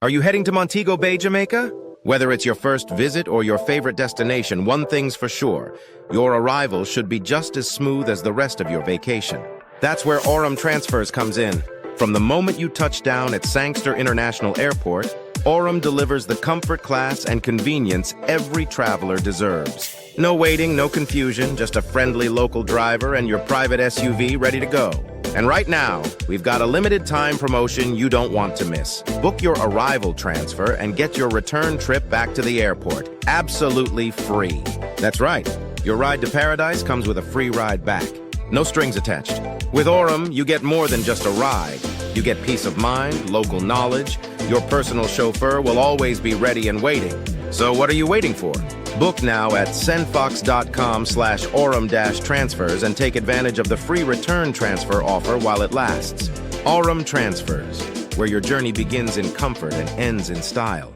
Are you heading to Montego Bay, Jamaica? Whether it's your first visit or your favorite destination, one thing's for sure. Your arrival should be just as smooth as the rest of your vacation. That's where Aurum Transfers comes in. From the moment you touch down at Sangster International Airport, Aurum delivers the comfort, class, and convenience every traveler deserves. No waiting, no confusion, just a friendly local driver and your private SUV ready to go. And right now, we've got a limited time promotion you don't want to miss. Book your arrival transfer and get your return trip back to the airport absolutely free. That's right, your ride to paradise comes with a free ride back. No strings attached. With Aurum, you get more than just a ride. You get peace of mind, local knowledge. Your personal chauffeur will always be ready and waiting. So what are you waiting for? Book now at sendfox.com/Aurum-transfers and take advantage of the free return transfer offer while it lasts. Aurum Transfers, where your journey begins in comfort and ends in style.